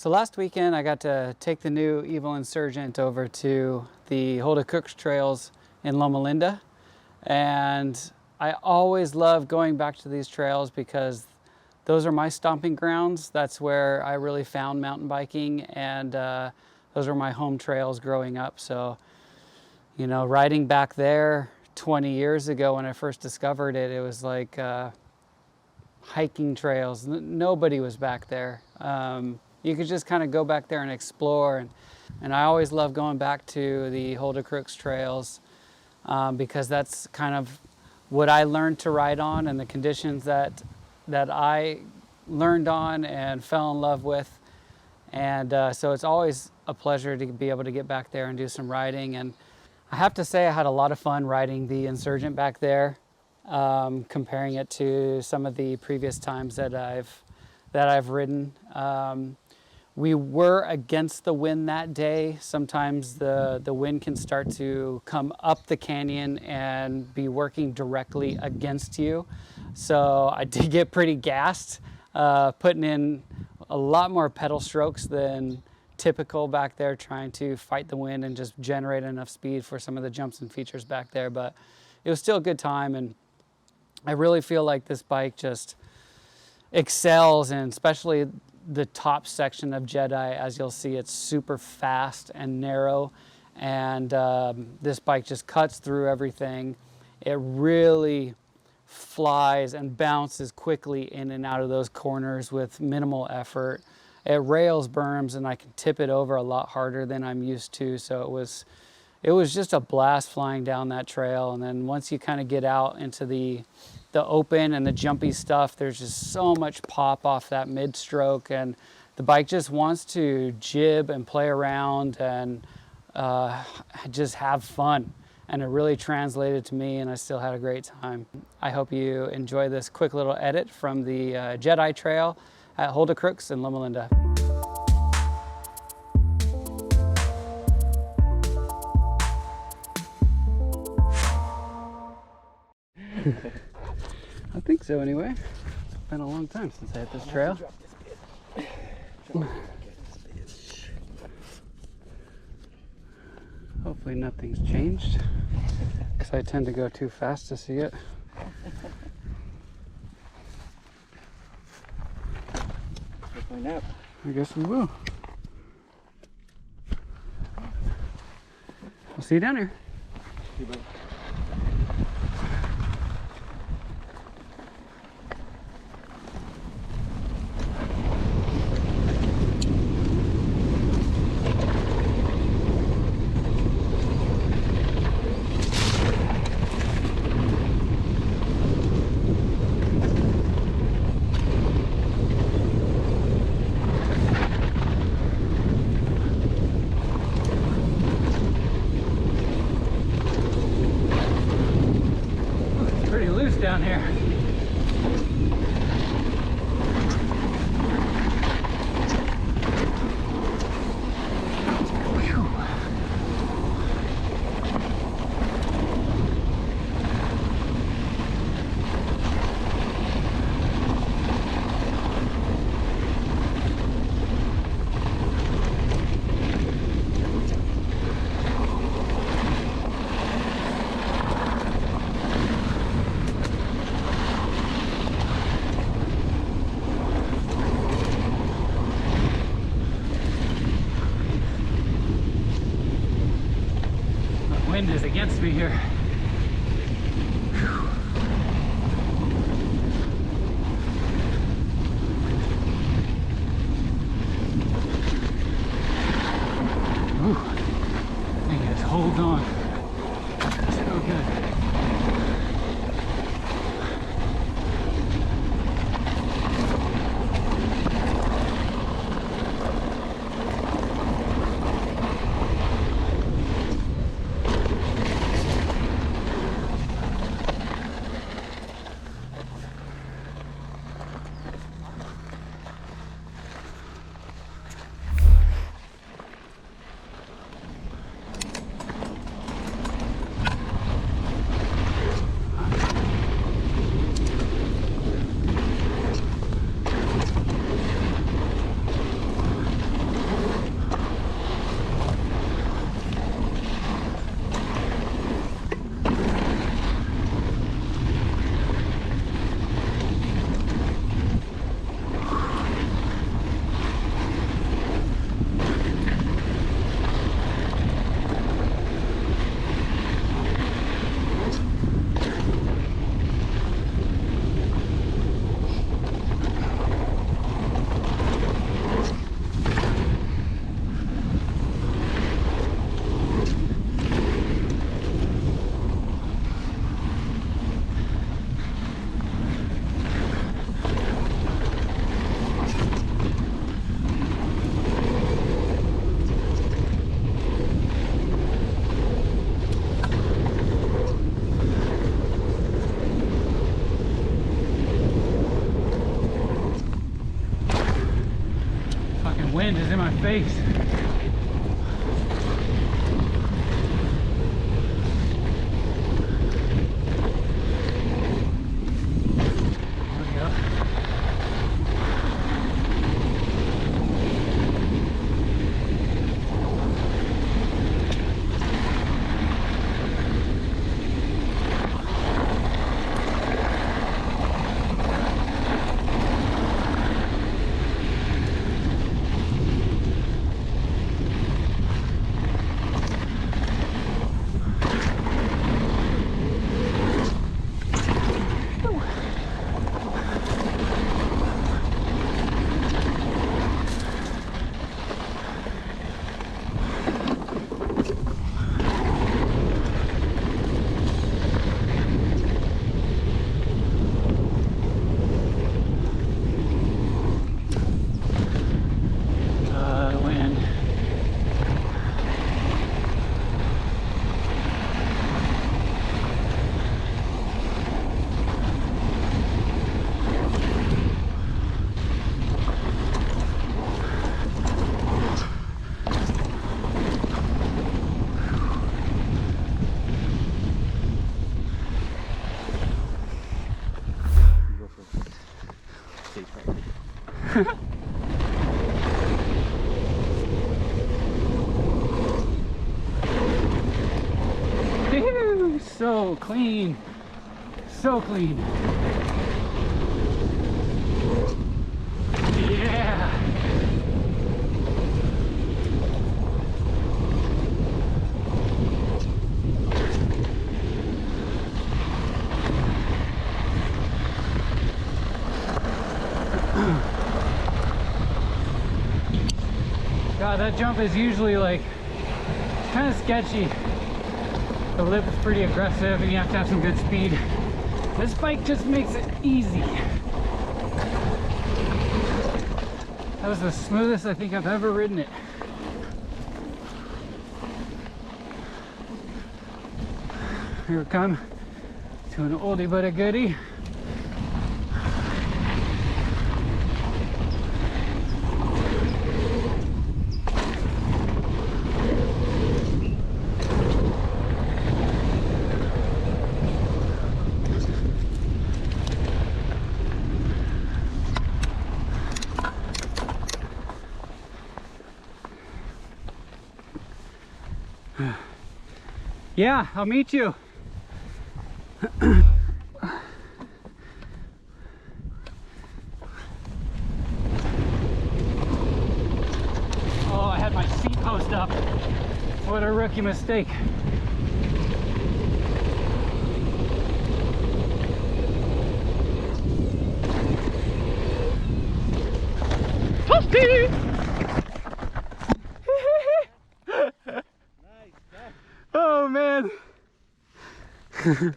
So last weekend I got to take the new Evil Insurgent over to the Hulda Crooks Trails in Loma Linda, and I always love going back to these trails because those are my stomping grounds. That's where I really found mountain biking, and those were my home trails growing up. So, you know, riding back there 20 years ago when I first discovered it, it was like hiking trails. Nobody was back there. You could just kind of go back there and explore. And I always love going back to the Hulda Crooks Trails because that's kind of what I learned to ride on and the conditions that I learned on and fell in love with. And so it's always a pleasure to be able to get back there and do some riding. And I have to say I had a lot of fun riding the Insurgent back there, comparing it to some of the previous times that I've ridden. We were against the wind that day. Sometimes the wind can start to come up the canyon and be working directly against you. So I did get pretty gassed, putting in a lot more pedal strokes than typical back there, trying to fight the wind and just generate enough speed for some of the jumps and features back there. But it was still a good time, and I really feel like this bike just excels, and especially the top section of Jedi. As you'll see, it's super fast and narrow, and this bike just cuts through everything. It really flies and bounces quickly in and out of those corners with minimal effort. It rails berms, and I can tip it over a lot harder than I'm used to. So it was just a blast flying down that trail. And then once you kind of get out into the open and the jumpy stuff, there's just so much pop off that mid stroke, and the bike just wants to jib and play around and just have fun. And it really translated to me, and I still had a great time. I hope you enjoy this quick little edit from the Jedi Trail at Hulda Crooks in Loma Linda. I think so anyway. It's been a long time since I hit this trail. Hopefully nothing's changed, because I tend to go too fast to see it. We'll find out. I guess we will. I'll see you down here. See you, buddy. Down here. Wind is against me here. Ooh, I can just hold on. So good. wind is in my face. Ew, so clean, so clean. Yeah. God, that jump is usually like kind of sketchy. The lip is pretty aggressive and you have to have some good speed. This bike just makes it easy. That was the smoothest I think I've ever ridden it. Here we come to an oldie but a goodie. Yeah, I'll meet you. Oh, I had my seat post up. What a rookie mistake. Toasty! Oh man. You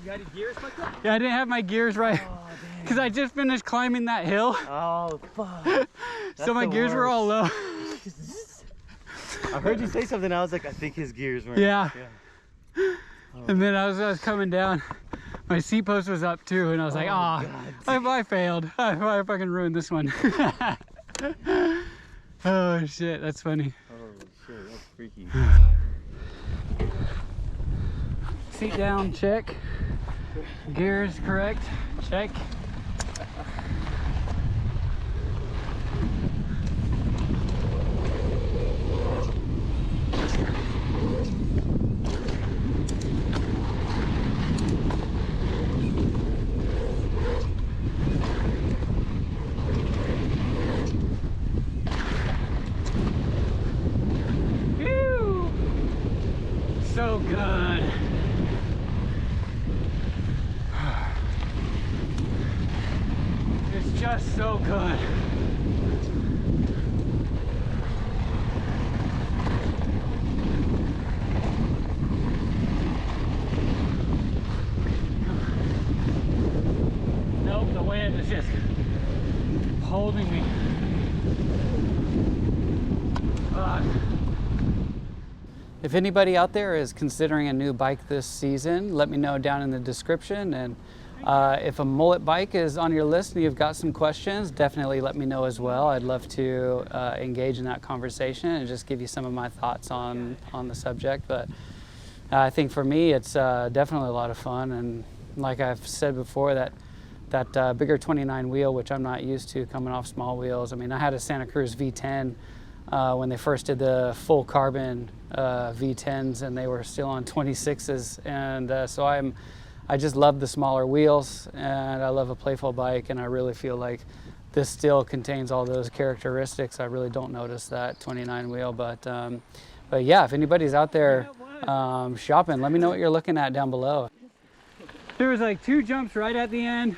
got your gears like that? Yeah, I didn't have my gears right because I just finished climbing that hill. Oh, fuck. So my gears were all low. I heard you say something. I was like, I think his gears weren't. Yeah. And then I was coming down. My seat post was up too, and I was like, "Ah, I failed. I fucking ruined this one." Oh shit, that's funny. Oh shit, that's freaky. Seat down, check. Gears correct, check. So good. It's just so good. Nope, the wind is just holding me. If anybody out there is considering a new bike this season, let me know down in the description, and If a mullet bike is on your list and you've got some questions, definitely let me know as well. I'd love to engage in that conversation and just give you some of my thoughts on the subject. But I think for me, it's definitely a lot of fun. And like I've said before, that bigger 29 wheel, which I'm not used to coming off small wheels. I mean, I had a Santa Cruz V10 when they first did the full carbon V10s, and they were still on 26s. And so I just love the smaller wheels, and I love a playful bike, and I really feel like this still contains all those characteristics. I really don't notice that 29 wheel, but yeah, if anybody's out there shopping, let me know what you're looking at down below. There was like 2 jumps right at the end,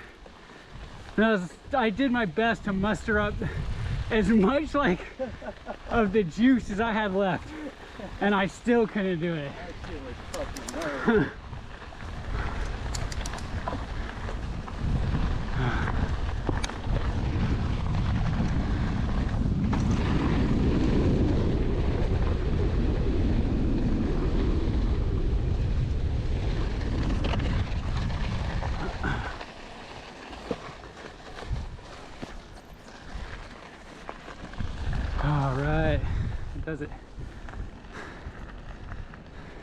and I did my best to muster up as much like of the juice as I had left, and I still couldn't do it. All right, that does it.